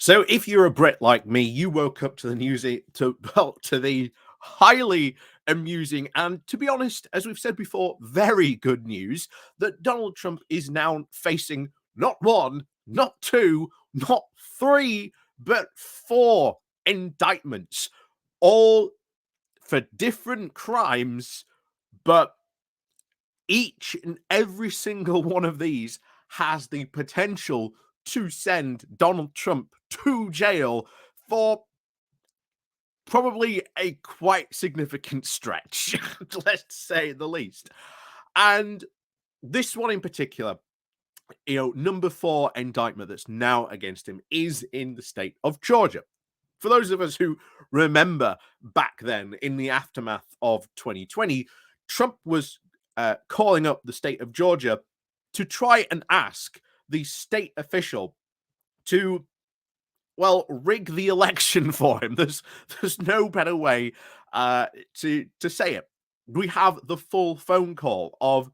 So if you're a Brit like me, you woke up to the news to the highly amusing and, to be honest, as we've said before, very good news that Donald Trump is now facing not one, not two, not three, but four indictments, all for different crimes, but each and every single one of these has the potential to send Donald Trump to jail for probably a quite significant stretch, let's say the least. And this one in particular, number four indictment that's now against him is in the state of Georgia. For those of us who remember back then in the aftermath of 2020, Trump was calling up the state of Georgia to try and ask the state official to, well, rig the election for him. There's no better way to say it. We have the full phone call of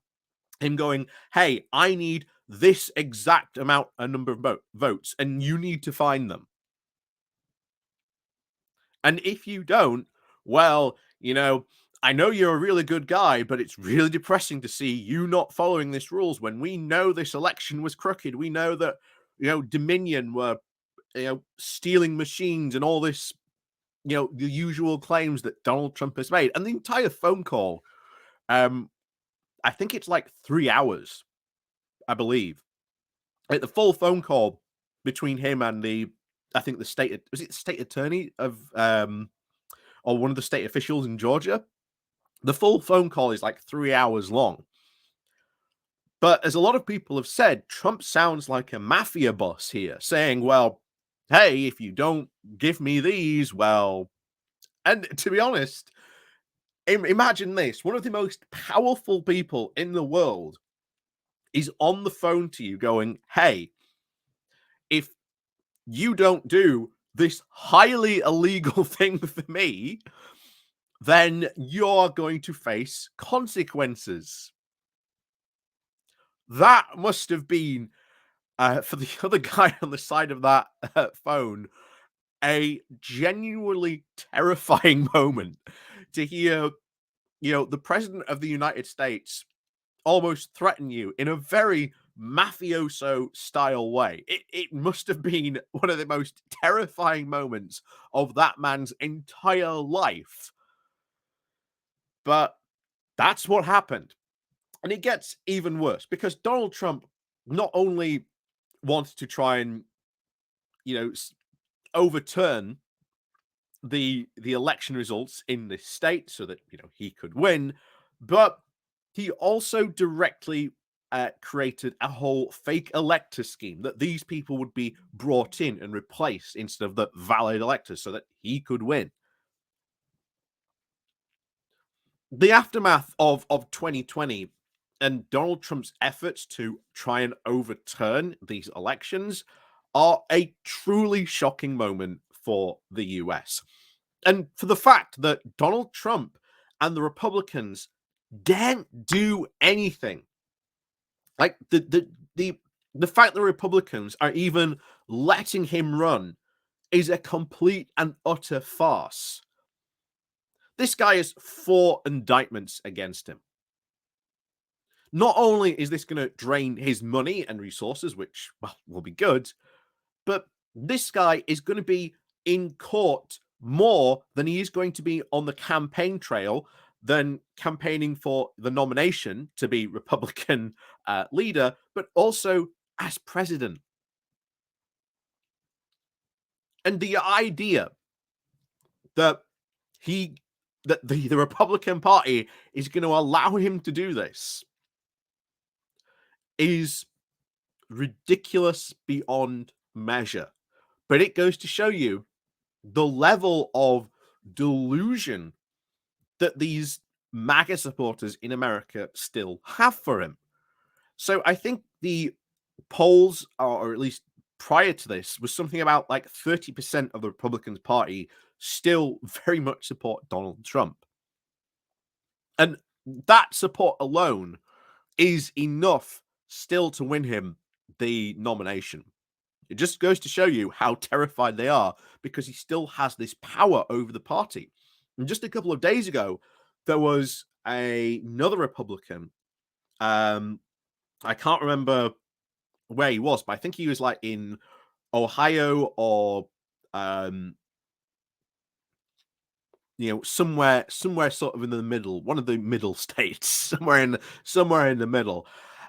him going, "Hey, I need this exact amount, a number of votes, and you need to find them. And if you don't, well, I know you're a really good guy, but it's really depressing to see you not following this rules when we know this election was crooked. We know that, Dominion were, stealing machines and all this, the usual claims that Donald Trump has made." And the entire phone call, um, I think it's like 3 hours, I believe. Like the full phone call between him and I think the was it the state attorney of, or one of the state officials in Georgia? The full phone call is like 3 hours long. But as a lot of people have said, Trump sounds like a mafia boss here, saying, well, hey, if you don't give me these, well, and to be honest, imagine this. One of the most powerful people in the world is on the phone to you going, hey, if you don't do this highly illegal thing for me, then you're going to face consequences. That must have been, for the other guy on the side of that phone, a genuinely terrifying moment to hear, the president of the United States almost threaten you in a very mafioso style way. It must have been one of the most terrifying moments of that man's entire life. But that's what happened. And it gets even worse because Donald Trump not only wants to try and, overturn the election results in this state so that, he could win, but he also directly created a whole fake elector scheme that these people would be brought in and replaced instead of the valid electors so that he could win. The aftermath of 2020 and Donald Trump's efforts to try and overturn these elections are a truly shocking moment for the US. And for the fact that Donald Trump and the Republicans daren't do anything. Like the fact the Republicans are even letting him run is a complete and utter farce. This guy has 4 indictments against him. Not only is this going to drain his money and resources, which, well, will be good, but this guy is going to be in court more than he is going to be on the campaign trail than campaigning for the nomination to be Republican leader, but also as president. And the idea that the Republican Party is going to allow him to do this is ridiculous beyond measure. But it goes to show you the level of delusion that these MAGA supporters in America still have for him. So I think the polls, or at least prior to this, was something about like 30% of the Republican Party still very much support Donald Trump. And that support alone is enough still to win him the nomination. It just goes to show you how terrified they are because he still has this power over the party. And just a couple of days ago, there was another Republican. I can't remember where he was, but I think he was like in Ohio or um, somewhere sort of in the middle, one of the middle states, somewhere in the middle.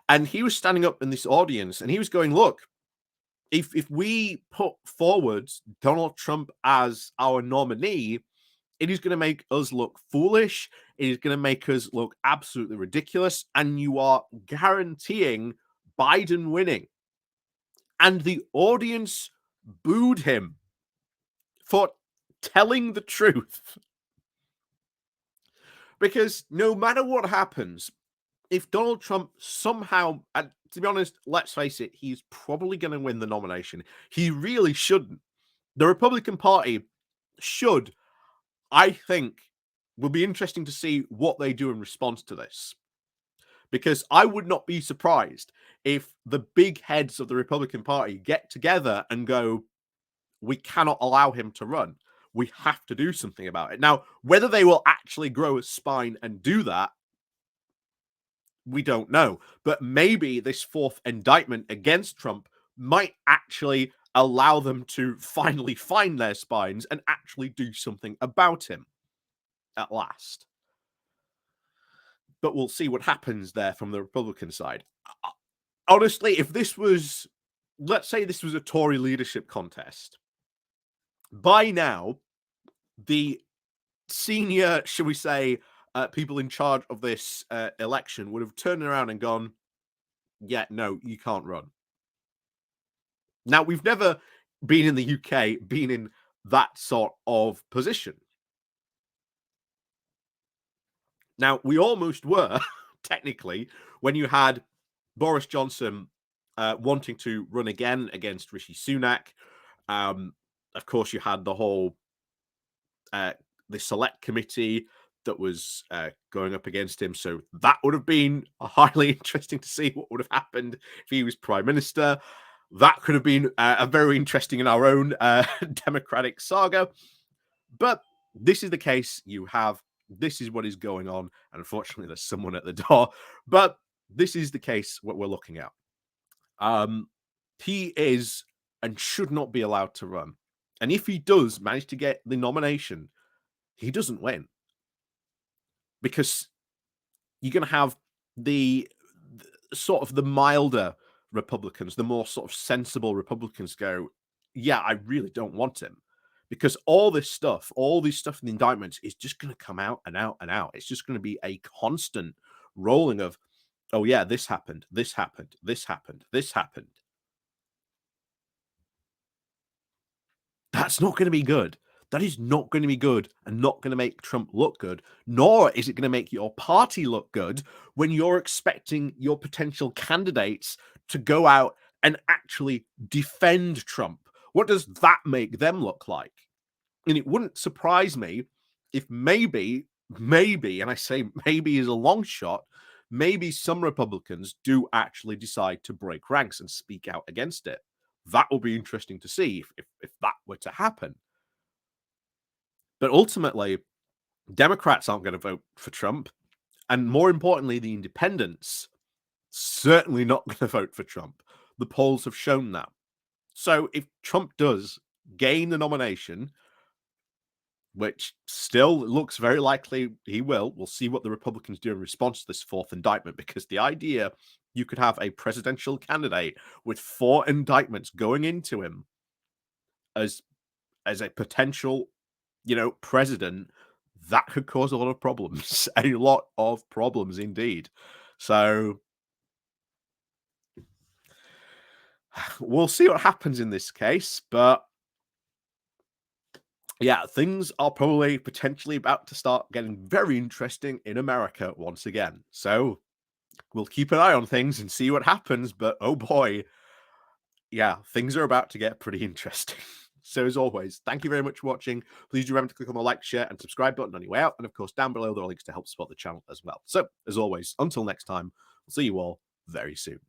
And he was standing up in this audience and he was going, look, if we put forward Donald Trump as our nominee, it is going to make us look foolish. It is going to make us look absolutely ridiculous. And you are guaranteeing Biden winning. And the audience booed him for telling the truth. Because no matter what happens, if Donald Trump somehow, and to be honest, let's face it, he's probably going to win the nomination. He really shouldn't. The Republican Party should, I think, will be interesting to see what they do in response to this. Because I would not be surprised if the big heads of the Republican Party get together and go, we cannot allow him to run. We have to do something about it. Now, whether they will actually grow a spine and do that, we don't know. But maybe this fourth indictment against Trump might actually allow them to finally find their spines and actually do something about him at last. But we'll see what happens there from the Republican side. Honestly, if this was, let's say this was a Tory leadership contest, by now, the senior, shall we say, people in charge of this election would have turned around and gone, yeah, no, you can't run. Now, we've never been in the UK, been in that sort of position. Now, we almost were, technically, when you had Boris Johnson wanting to run again against Rishi Sunak. Of course, you had the whole the select committee that was going up against him. So that would have been highly interesting to see what would have happened if he was prime minister. That could have been a very interesting in our own democratic saga. But this is the case you have. This is what is going on. And unfortunately, there's someone at the door. But this is the case what we're looking at. He is and should not be allowed to run. And if he does manage to get the nomination, he doesn't win. Because you're going to have the sort of the milder Republicans, the more sort of sensible Republicans go, yeah, I really don't want him. Because all this stuff in the indictments is just going to come out and out and out. It's just going to be a constant rolling of, oh yeah, this happened, this happened, this happened, this happened. That's not going to be good. That is not going to be good and not going to make Trump look good, nor is it going to make your party look good when you're expecting your potential candidates to go out and actually defend Trump. What does that make them look like? And it wouldn't surprise me if maybe, and I say maybe is a long shot, maybe some Republicans do actually decide to break ranks and speak out against it. That will be interesting to see if that were to happen. But ultimately, Democrats aren't going to vote for Trump. And more importantly, the independents certainly not going to vote for Trump. The polls have shown that. So if Trump does gain the nomination, which still looks very likely he will, we'll see what the Republicans do in response to this fourth indictment, because the idea you could have a presidential candidate with 4 indictments going into him as a potential, president, that could cause a lot of problems, a lot of problems indeed. So we'll see what happens in this case, but yeah, things are probably potentially about to start getting very interesting in America once again. So we'll keep an eye on things and see what happens, but oh boy, yeah, things are about to get pretty interesting. So as always, thank you very much for watching. Please do remember to click on the like, share, and subscribe button on your way out. And of course, down below, there are links to help support the channel as well. So as always, until next time, we'll see you all very soon.